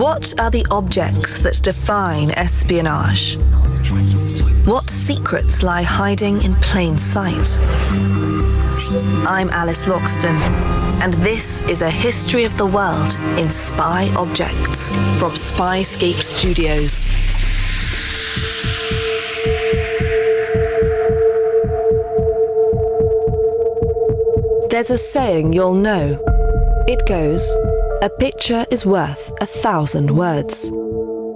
What are the objects that define espionage? What secrets lie hiding in plain sight? I'm Alice Loxton, and this is a history of the world in spy objects from Spyscape Studios. There's a saying you'll know. It goes, "A picture is worth 1,000 words."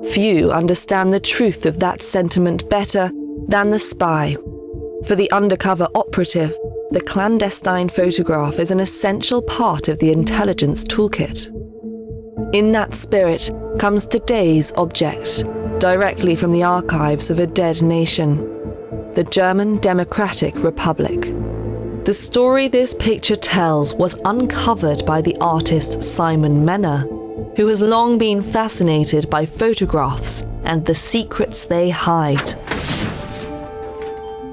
Few understand the truth of that sentiment better than the spy. For the undercover operative, the clandestine photograph is an essential part of the intelligence toolkit. In that spirit comes today's object, directly from the archives of a dead nation, the German Democratic Republic. The story this picture tells was uncovered by the artist Simon Menner, who has long been fascinated by photographs and the secrets they hide.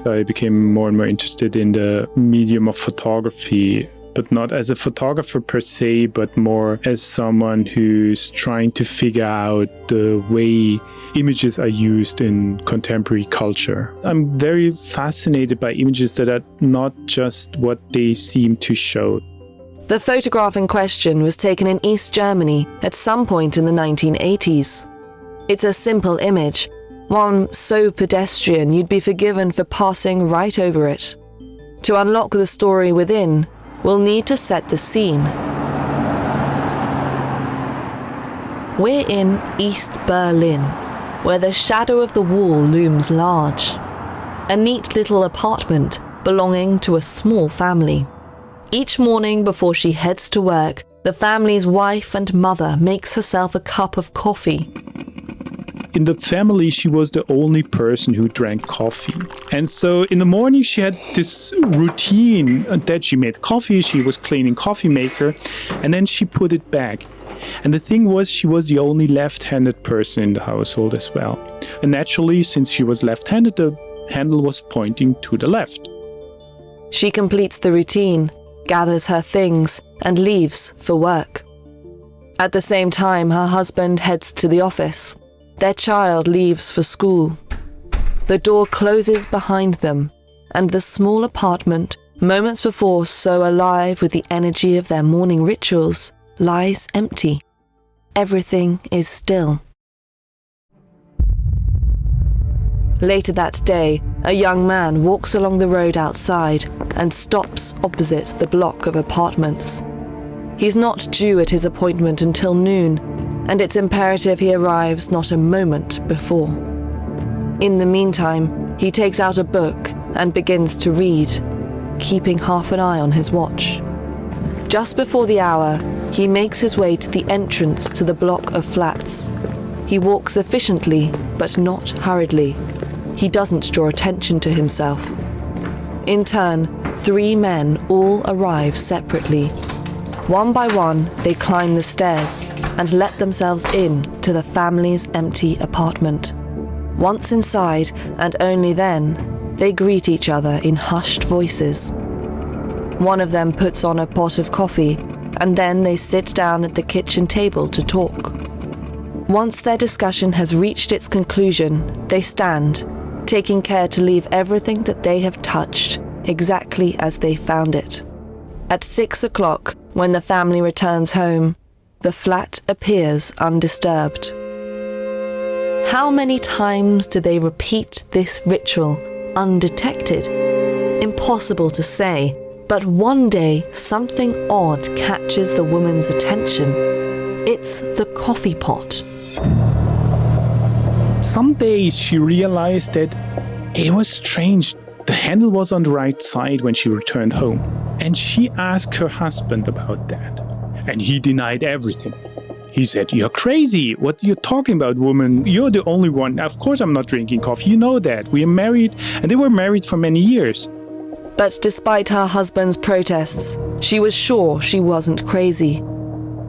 I became more and more interested in the medium of photography, but not as a photographer per se, but more as someone who's trying to figure out the way images are used in contemporary culture. I'm very fascinated by images that are not just what they seem to show. The photograph in question was taken in East Germany at some point in the 1980s. It's a simple image, one so pedestrian you'd be forgiven for passing right over it. To unlock the story within, we'll need to set the scene. We're in East Berlin, where the shadow of the wall looms large. A neat little apartment belonging to a small family. Each morning before she heads to work, the family's wife and mother makes herself a cup of coffee. In the family, she was the only person who drank coffee. And so in the morning, she had this routine that she made coffee, she was cleaning coffee maker, and then she put it back. And the thing was, she was the only left-handed person in the household as well. And naturally, since she was left-handed, the handle was pointing to the left. She completes the routine, gathers her things, and leaves for work. At the same time, her husband heads to the office. Their child leaves for school. The door closes behind them, and the small apartment, moments before so alive with the energy of their morning rituals, lies empty. Everything is still. Later that day, a young man walks along the road outside and stops opposite the block of apartments. He's not due at his appointment until noon, and it's imperative he arrives not a moment before. In the meantime, he takes out a book and begins to read, keeping half an eye on his watch. Just before the hour, he makes his way to the entrance to the block of flats. He walks efficiently, but not hurriedly. He doesn't draw attention to himself. In turn, 3 men all arrive separately. One by one, they climb the stairs and let themselves in to the family's empty apartment. Once inside, and only then, they greet each other in hushed voices. One of them puts on a pot of coffee, and then they sit down at the kitchen table to talk. Once their discussion has reached its conclusion, they stand, taking care to leave everything that they have touched exactly as they found it. At 6 o'clock, when the family returns home, the flat appears undisturbed. How many times do they repeat this ritual undetected? Impossible to say. But one day, something odd catches the woman's attention. It's the coffee pot. Some days she realized that it was strange. The handle was on the right side when she returned home. And she asked her husband about that. And he denied everything. He said, "You're crazy. What are you talking about, woman? You're the only one. Of course I'm not drinking coffee. You know that. We are married." And they were married for many years. But despite her husband's protests, she was sure she wasn't crazy.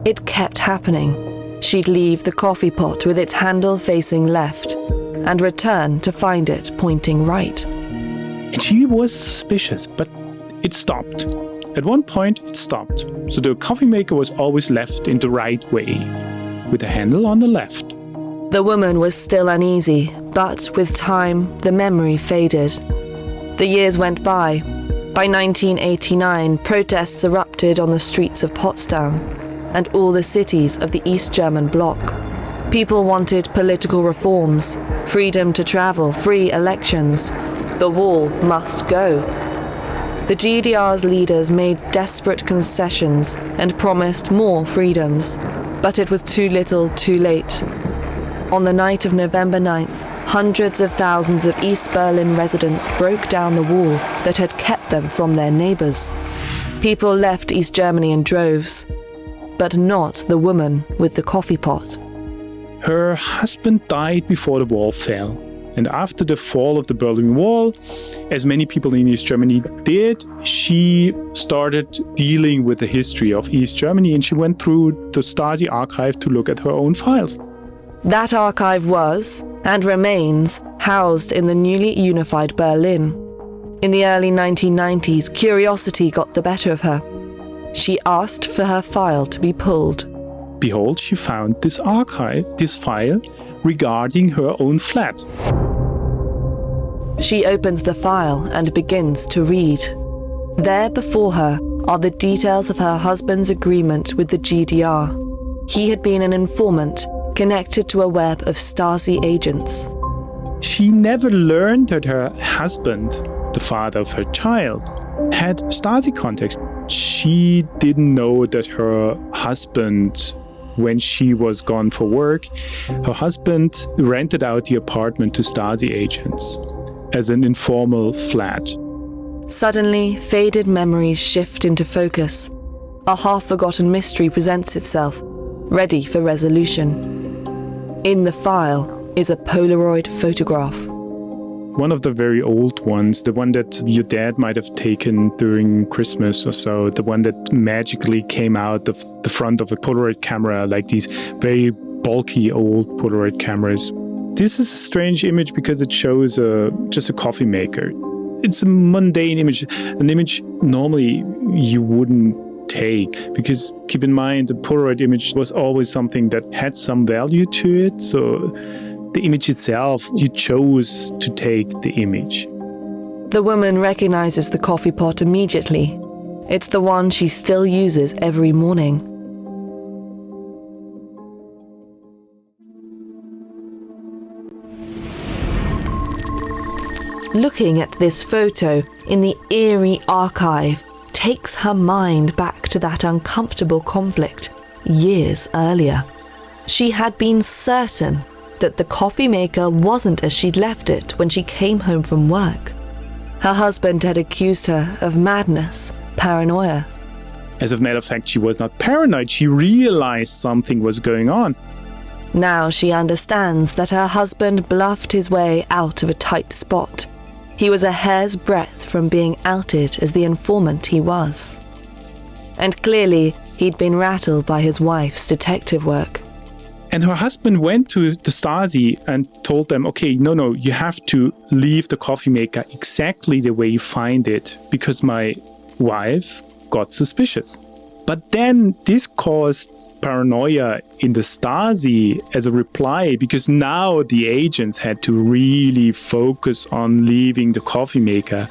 It kept happening. She'd leave the coffee pot with its handle facing left and return to find it pointing right. And she was suspicious, but it stopped. At one point, it stopped. So the coffee maker was always left in the right way. with a handle on the left. The woman was still uneasy, but with time, the memory faded. The years went by. By 1989, protests erupted on the streets of Potsdam and all the cities of the East German bloc. People wanted political reforms, freedom to travel, free elections. The wall must go. The GDR's leaders made desperate concessions and promised more freedoms, but it was too little, too late. On the night of November 9th, hundreds of thousands of East Berlin residents broke down the wall that had kept them from their neighbors. People left East Germany in droves, but not the woman with the coffee pot. Her husband died before the wall fell. And after the fall of the Berlin Wall, as many people in East Germany did, she started dealing with the history of East Germany, and she went through the Stasi archive to look at her own files. That archive was, and remains, housed in the newly unified Berlin. In the early 1990s, curiosity got the better of her. She asked for her file to be pulled. Behold, she found this file regarding her own flat. She opens the file and begins to read. There before her are the details of her husband's agreement with the GDR. He had been an informant connected to a web of Stasi agents. She never learned that her husband, the father of her child, had Stasi contacts. She didn't know that her husband, when she was gone for work, her husband rented out the apartment to Stasi agents as an informal flat. Suddenly, faded memories shift into focus. A half-forgotten mystery presents itself, ready for resolution. In the file is a Polaroid photograph. One of the very old ones, the one that your dad might have taken during Christmas or so, the one that magically came out of the front of a Polaroid camera, like these very bulky old Polaroid cameras. This is a strange image because it shows just a coffee maker. It's a mundane image, an image normally you wouldn't take, because keep in mind the Polaroid image was always something that had some value to it, so the image itself, you chose to take the image. The woman recognizes the coffee pot immediately. It's the one she still uses every morning. Looking at this photo in the eerie archive takes her mind back to that uncomfortable conflict years earlier. She had been certain that the coffee maker wasn't as she'd left it when she came home from work. Her husband had accused her of madness, paranoia. As a matter of fact, she was not paranoid. She realized something was going on. Now she understands that her husband bluffed his way out of a tight spot. He was a hair's breadth from being outed as the informant he was. And clearly, he'd been rattled by his wife's detective work. And her husband went to the Stasi and told them, okay, no, you have to leave the coffee maker exactly the way you find it, because my wife got suspicious. But then this caused paranoia in the Stasi as a reply, because now the agents had to really focus on leaving the coffee maker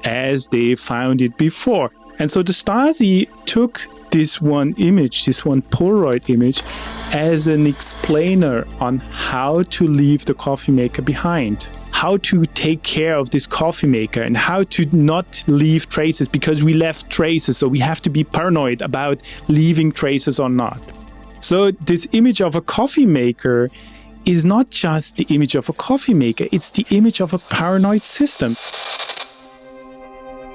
as they found it before. And so the Stasi took this one image, this one Polaroid image, as an explainer on how to leave the coffee maker behind, how to take care of this coffee maker and how to not leave traces, because we left traces, so we have to be paranoid about leaving traces or not. So this image of a coffee maker is not just the image of a coffee maker, it's the image of a paranoid system.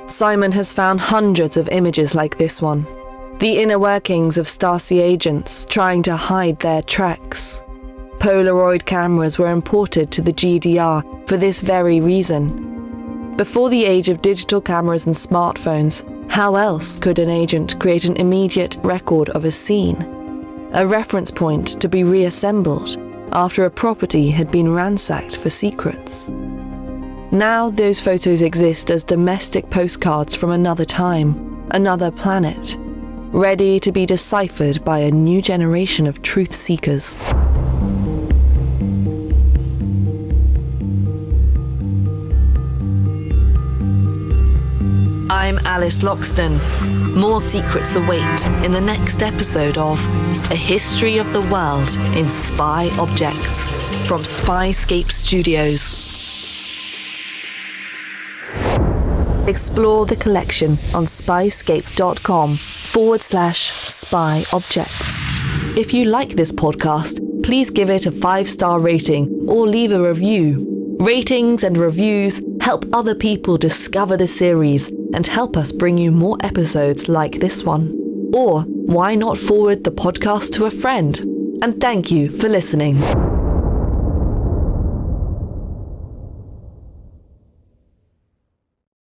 Simon has found hundreds of images like this one. The inner workings of Stasi agents trying to hide their tracks. Polaroid cameras were imported to the GDR for this very reason. Before the age of digital cameras and smartphones, how else could an agent create an immediate record of a scene? A reference point to be reassembled after a property had been ransacked for secrets. Now those photos exist as domestic postcards from another time, another planet. ready to be deciphered by a new generation of truth seekers. I'm Alice Loxton. More secrets await in the next episode of A History of the World in Spy Objects from Spyscape Studios. Explore the collection on spyscape.com/spy objects. If you like this podcast, please give it a 5-star rating or leave a review. Ratings and reviews help other people discover the series and help us bring you more episodes like this one. Or why not forward the podcast to a friend? And thank you for listening.